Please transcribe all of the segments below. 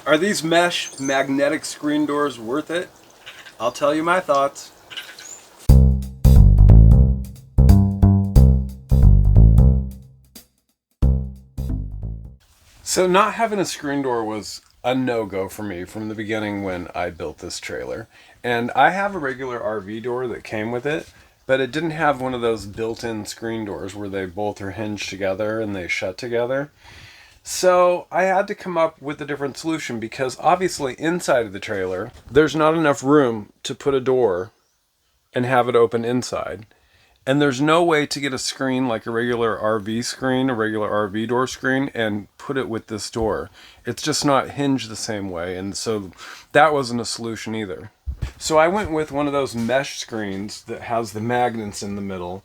Are these mesh magnetic screen doors worth it? I'll tell you my thoughts. So not having a screen door was a no-go for me from the beginning when I built this trailer. And I have a regular RV door that came with it, but it didn't have one of those built-in screen doors where they both are hinged together and they shut together. So I had to come up with a different solution because obviously inside of the trailer, there's not enough room to put a door and have it open inside. And there's no way to get a screen like a regular RV screen, a regular RV door screen, and put it with this door. It's just not hinged the same way, and so that wasn't a solution either. So I went with one of those mesh screens that has the magnets in the middle,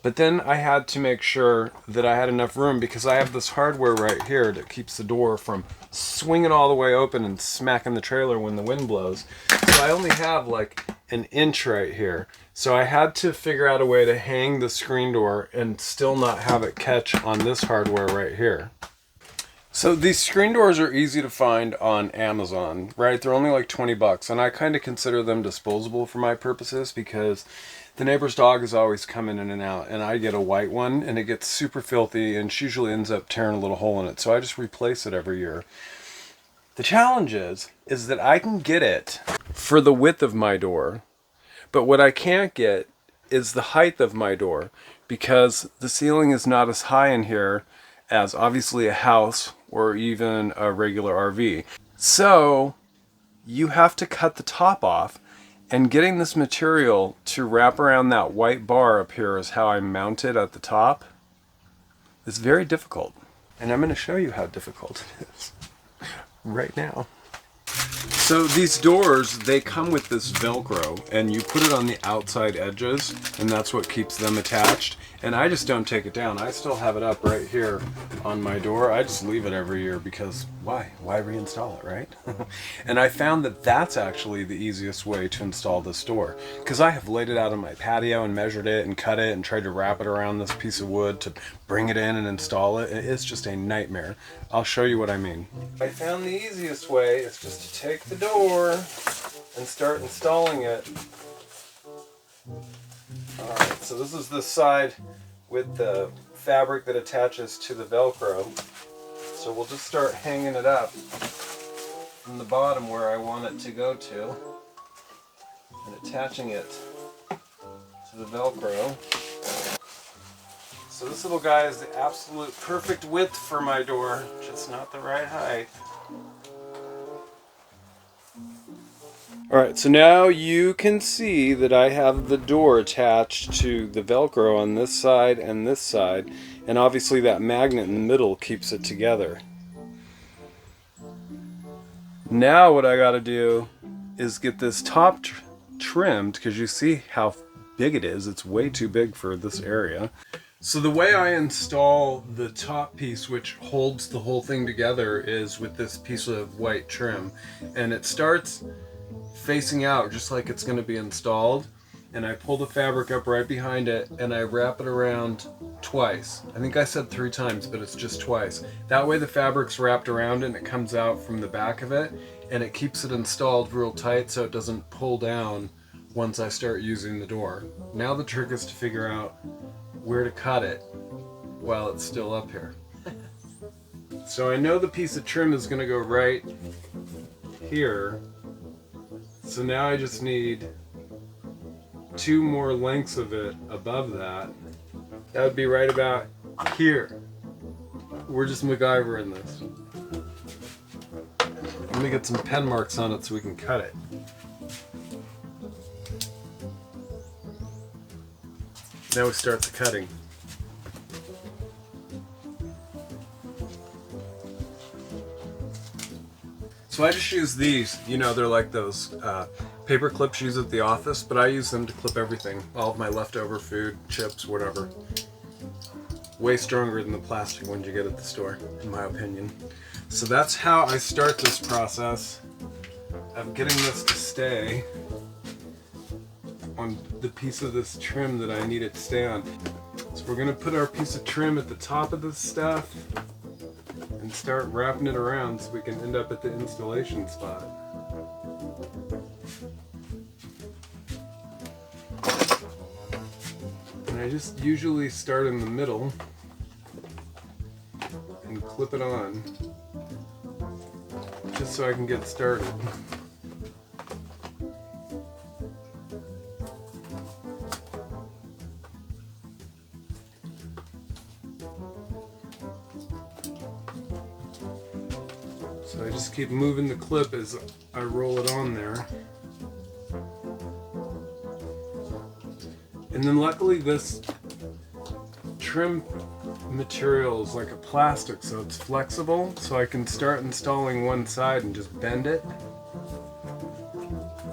but then I had to make sure that I had enough room because I have this hardware right here that keeps the door from swinging all the way open and smacking the trailer when the wind blows. So I only have like an inch right here. So I had to figure out a way to hang the screen door and still not have it catch on this hardware right here. So these screen doors are easy to find on Amazon, right? They're only like 20 bucks, and I kind of consider them disposable for my purposes because the neighbor's dog is always coming in and out, and I get a white one and it gets super filthy and she usually ends up tearing a little hole in it, so I just replace it every year. The challenge is that I can get it for the width of my door, but what I can't get is the height of my door because the ceiling is not as high in here as obviously a house or even a regular RV. So you have to cut the top off, and getting this material to wrap around that white bar up here is how I mount it at the top. It's very difficult, and I'm going to show you how difficult it is right now. So these doors, they come with this Velcro, and you put it on the outside edges, and that's what keeps them attached. And I just don't take it down. I still have it up right here on my door. I just leave it every year because why? Why reinstall it, right? And I found that that's actually the easiest way to install this door because I have laid it out on my patio and measured it and cut it and tried to wrap it around this piece of wood to bring it in and install it. It's just a nightmare. I'll show you what I mean. I found the easiest way is just to take the door and start installing it. Alright, so this is the side with the fabric that attaches to the Velcro. So we'll just start hanging it up from the bottom where I want it to go to and attaching it to the Velcro. So this little guy is the absolute perfect width for my door, just not the right height. Alright, so now you can see that I have the door attached to the Velcro on this side, and obviously that magnet in the middle keeps it together. Now what I gotta do is get this top trimmed, because you see how big it is. It's way too big for this area. So the way I install the top piece, which holds the whole thing together, is with this piece of white trim, and it starts facing out just like it's going to be installed, and I pull the fabric up right behind it and I wrap it around twice. I think I said 3 times, but it's just twice. That way the fabric's wrapped around and it comes out from the back of it, and it keeps it installed real tight so it doesn't pull down once I start using the door. Now the trick is to figure out where to cut it while it's still up here. So I know the piece of trim is going to go right here. So now I just need 2 more lengths of it above that. That would be right about here. We're just MacGyvering this. Let me get some pen marks on it so we can cut it. Now we start the cutting. So I just use these, you know, they're like those paper clips used at the office, but I use them to clip everything, all of my leftover food, chips, whatever. Way stronger than the plastic ones you get at the store, in my opinion. So that's how I start this process of getting this to stay on the piece of this trim that I need it to stay on. So we're going to put our piece of trim at the top of this stuff and start wrapping it around so we can end up at the installation spot. And I just usually start in the middle and clip it on, just so I can get started. So I just keep moving the clip as I roll it on there. And then luckily this trim material is like a plastic, so it's flexible, so I can start installing one side and just bend it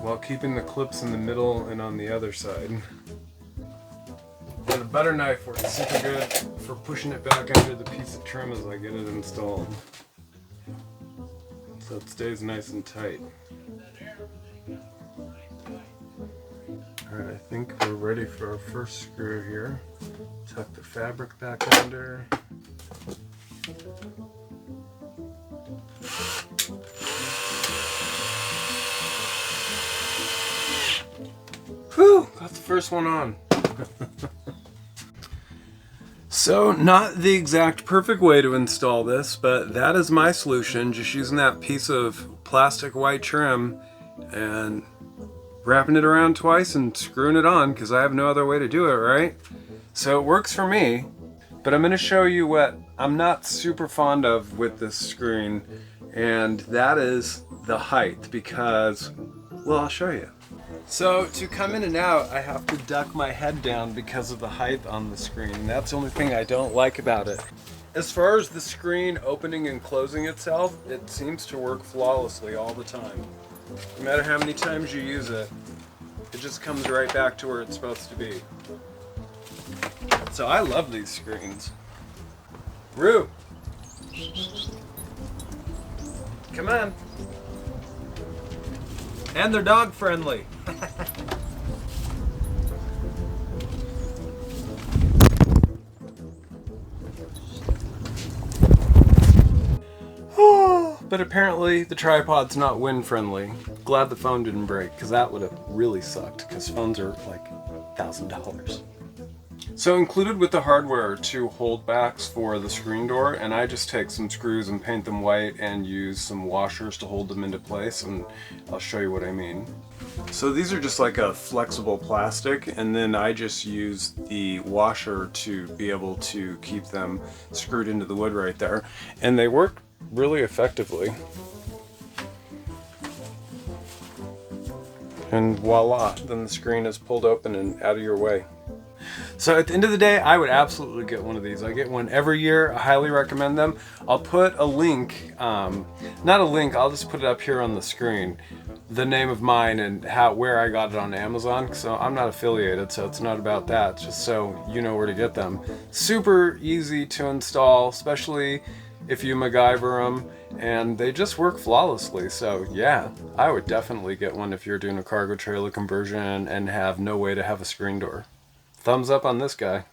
while keeping the clips in the middle and on the other side. And a butter knife works super good for pushing it back under the piece of trim as I get it installed, so it stays nice and tight. Alright, I think we're ready for our first screw here. Tuck the fabric back under. Whew, got the first one on. So, not the exact perfect way to install this, but that is my solution, just using that piece of plastic white trim and wrapping it around twice and screwing it on, because I have no other way to do it, right? So it works for me, but I'm going to show you what I'm not super fond of with this screen, and that is the height, because, well, I'll show you. So to come in and out, I have to duck my head down because of the height on the screen. That's the only thing I don't like about it. As far as the screen opening and closing itself, it seems to work flawlessly all the time. No matter how many times you use it, it just comes right back to where it's supposed to be. So I love these screens. Roo! Come on! And they're dog friendly. But apparently the tripod's not wind friendly. Glad the phone didn't break, because that would have really sucked, because phones are like $1,000. So included with the hardware are two holdbacks for the screen door, and I just take some screws and paint them white and use some washers to hold them into place, and I'll show you what I mean. So these are just like a flexible plastic, and then I just use the washer to be able to keep them screwed into the wood right there, and they work really effectively. And voila, then the screen is pulled open and out of your way. So at the end of the day, I would absolutely get one of these. I get one every year. I highly recommend them. I'll put a link, not a link, I'll just put it up here on the screen, the name of mine and where I got it on Amazon. So I'm not affiliated, so it's not about that. It's just so you know where to get them. Super easy to install, especially if you MacGyver them, and they just work flawlessly. So yeah, I would definitely get one if you're doing a cargo trailer conversion and have no way to have a screen door. Thumbs up on this guy.